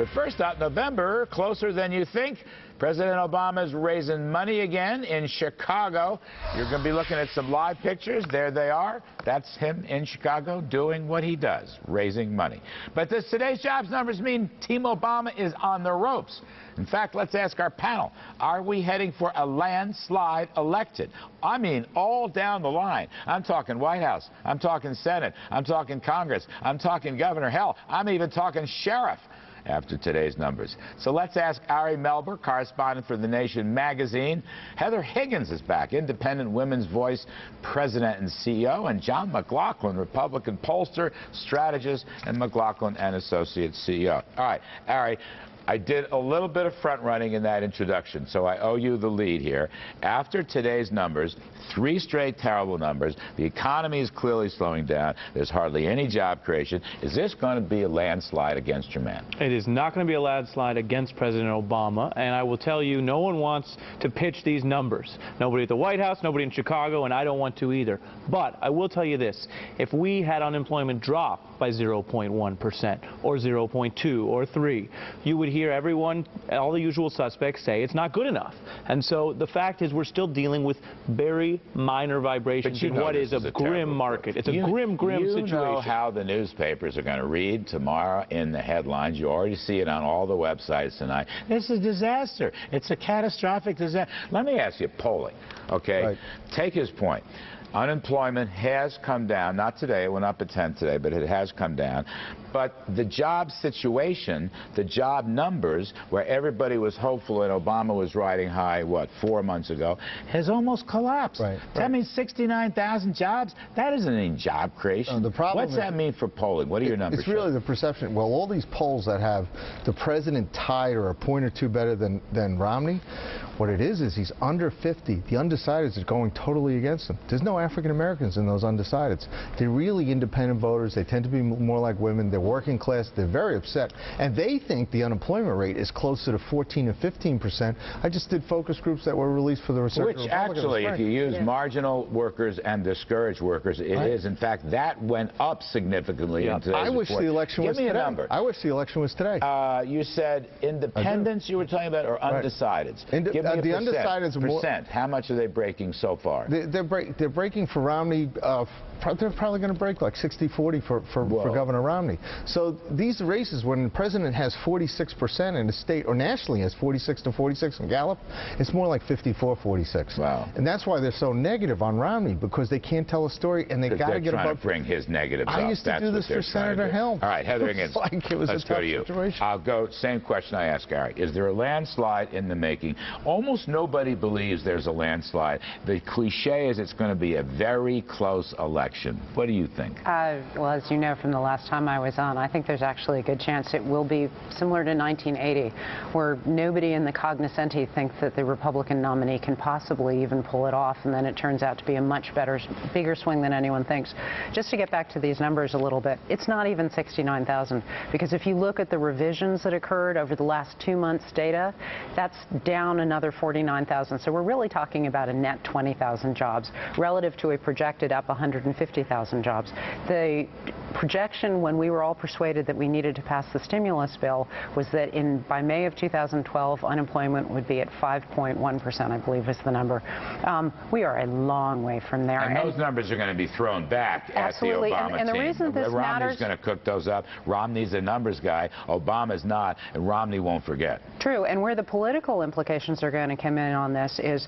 But first up, November, closer than you think. President Obama's raising money again in Chicago. You're going to be looking at some live pictures. There they are. That's him in Chicago doing what he does, raising money. But does today's jobs numbers mean Team Obama is on the ropes? In fact, let's ask our panel, are we heading for a landslide elected? I mean, all down the line. I'm talking White House. I'm talking Senate. I'm talking Congress. I'm talking governor. Hell, I'm even talking sheriff after today's numbers. So let's ask Ari Melber, correspondent for The Nation magazine. Heather Higgins is back, independent women's voice, president and CEO, and John McLaughlin, Republican pollster, strategist, and McLaughlin and Associate CEO. All right, Ari, I did a little bit of front running in that introduction, so I owe you the lead here. After today's numbers, 3 straight terrible numbers, the economy is clearly slowing down, there's hardly any job creation. Is this going to be a landslide against your man? It is not going to be a landslide against President Obama, and I will tell you, no one wants to pitch these numbers. Nobody at the White House, nobody in Chicago, and I don't want to either. But I will tell you this, if we had unemployment drop by 0.1% or 0.2 or 3, you would hear everyone, all the usual suspects say it's not good enough. And so the fact is we're still dealing with very minor vibrations in what is a grim market. It's a grim situation. You know how the newspapers are going to read tomorrow in the headlines. You already see it on all the websites tonight. It's a disaster. It's a catastrophic disaster. Let me ask you, polling, okay? Right. Take his point. Unemployment has come down, not today, it went up a tenth today, but it has come down. But the job situation, the job numbers, where everybody was hopeful and Obama was riding high, what, 4 months ago, has almost collapsed. Right. That means 69,000 jobs? That isn't any job creation. The problem What's that mean for polling? What are your numbers? It's really the perception. Well, all these polls that have the president tied or a point or two better than Romney, what it is he's under 50. The undecideds are going totally against him. There's no African Americans in those undecideds. They're really independent voters. They tend to be more like women. They're working class. They're very upset. And they think the unemployment rate is closer to 14 or 15%. I just did focus groups that were released for the research. Which actually, if you use marginal workers and discouraged workers, it is. In fact, that went up significantly in today's I wish the election was today. Give me a number. I wish the election was today. You said independents you were talking about, or undecideds? Give me a the undecideds percent. How much are they breaking so far? They're breaking for Romney. They're probably going to break like 60-40 for Governor Romney. So these races, when the president has 46% in the state, or nationally has 46 to 46 in Gallup, it's more like 54-46. Wow. And that's why they're so negative on Romney, because they can't tell a story, and they got to get above. To bring his negatives up. I used to do this for Senator Helm. All right, Heather Higgins. Let's go to you. I'll go. Same question I asked Gary. Is there a landslide in the making? Almost nobody believes there's a landslide. The cliche is it's going to be a very close election. What do you think? Well, as you know from the last time I was on, I think there's actually a good chance it will be similar to 1980, where nobody in the cognoscenti thinks that the Republican nominee can possibly even pull it off, and then it turns out to be a much bigger swing than anyone thinks. Just to get back to these numbers a little bit, it's not even 69,000, because if you look at the revisions that occurred over the last 2 months' data, that's down another 49,000. So we're really talking about a net 20,000 jobs relative to a projected up 150,000 jobs. The projection when we were all persuaded that we needed to pass the stimulus bill was that by May of 2012, unemployment would be at 5.1%, I believe was the number. We are a long way from there. And those numbers are going to be thrown back at the Obama and the team. reason this Romney's matters, going to cook those up. Romney's a numbers guy. Obama's not, and Romney won't forget. True, and where the political implications are going to come in on this is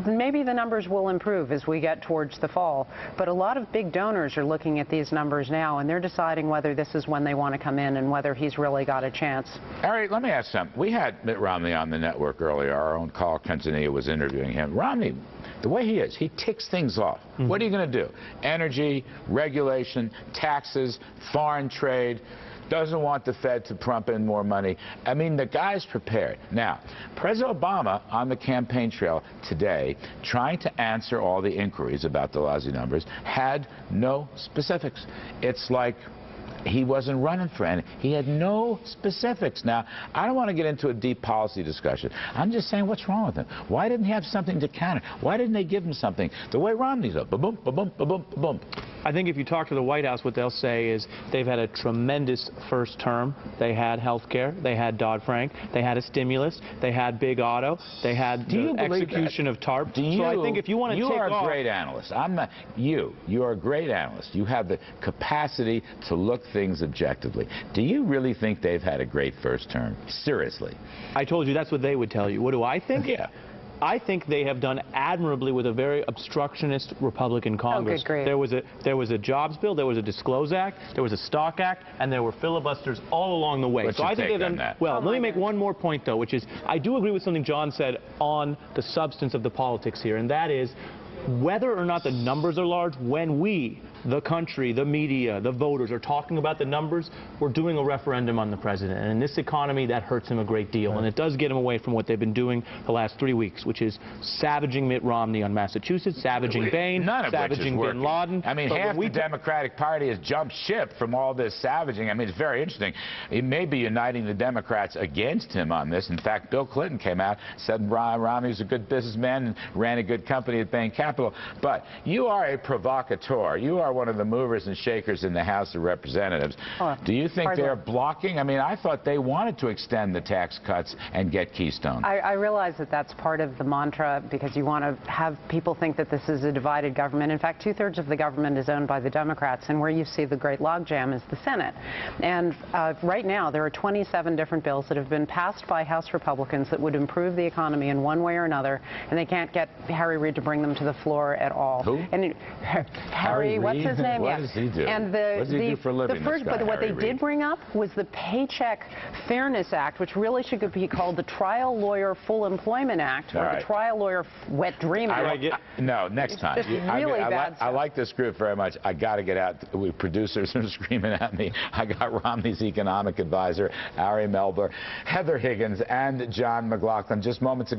maybe the numbers will improve as we get towards the fall, but a lot of big donors are looking at these numbers now, and they're deciding whether this is when they want to come in and whether he's really got a chance. All right, let me ask something. We had Mitt Romney on the network earlier. Our own Carl Quintanilla was interviewing him. Romney, the way he is, he ticks things off. What are you going to do? Energy, regulation, taxes, foreign trade. Doesn't want the Fed to pump in more money. I mean, the guy's prepared. Now, President Obama on the campaign trail today, trying to answer all the inquiries about the lousy numbers, had no specifics. It's like he wasn't running for any. He had no specifics. Now, I don't want to get into a deep policy discussion. I'm just saying, what's wrong with him? Why didn't he have something to counter? Why didn't they give him something? The way Romney's up, ba-boom, ba-boom, ba-boom, ba-boom. I think if you talk to the White House, what they'll say is they've had a tremendous first term. They had health care, they had Dodd-Frank, they had a stimulus, they had big auto, they had the execution of TARP. So I think if you want to take off... You are a great analyst. I'm not you. You are a great analyst. You have the capacity to look things objectively. Do you really think they've had a great first term? Seriously. I told you that's what they would tell you. What do I think? Yeah. I think they have done admirably with a very obstructionist Republican Congress. Oh, good grief. There was a jobs bill, there was a Disclose Act, there was a Stock Act, and there were filibusters all along the way. What's your take on that? Well, let me make one more point, though, which is I do agree with something John said on the substance of the politics here, and that is whether or not the numbers are large, when we, the country, the media, the voters are talking about the numbers, we're doing a referendum on the president. And in this economy, that hurts him a great deal. And it does get him away from what they've been doing the last 3 weeks, which is savaging Mitt Romney on Massachusetts, savaging Bain, savaging bin Laden. I mean, half the Democratic Party has jumped ship from all this savaging. I mean, it's very interesting. It may be uniting the Democrats against him on this. In fact, Bill Clinton came out, said Romney was a good businessman and ran a good company at Bain Capital. But you are a provocateur. You are one of the movers and shakers in the House of Representatives. Do you think they're blocking? I mean, I thought they wanted to extend the tax cuts and get Keystone. I realize that that's part of the mantra because you want to have people think that this is a divided government. In fact, 2/3 of the government is owned by the Democrats, and where you see the great logjam is the Senate. And right now, there are 27 different bills that have been passed by House Republicans that would improve the economy in one way or another, and they can't get Harry Reid to bring them to the floor at all. Who? And Harry, what's his name? What does he do? And what does he do for a living? But what they did bring up was the Paycheck Fairness Act, which really should be called the Trial Lawyer Full Employment Act, or the Trial Lawyer Wet Dream Act. No, next time. Really bad I like this group very much. I got to get out. Producers are screaming at me. I got Romney's economic advisor, Ari Melber, Heather Higgins, and John McLaughlin just moments ago.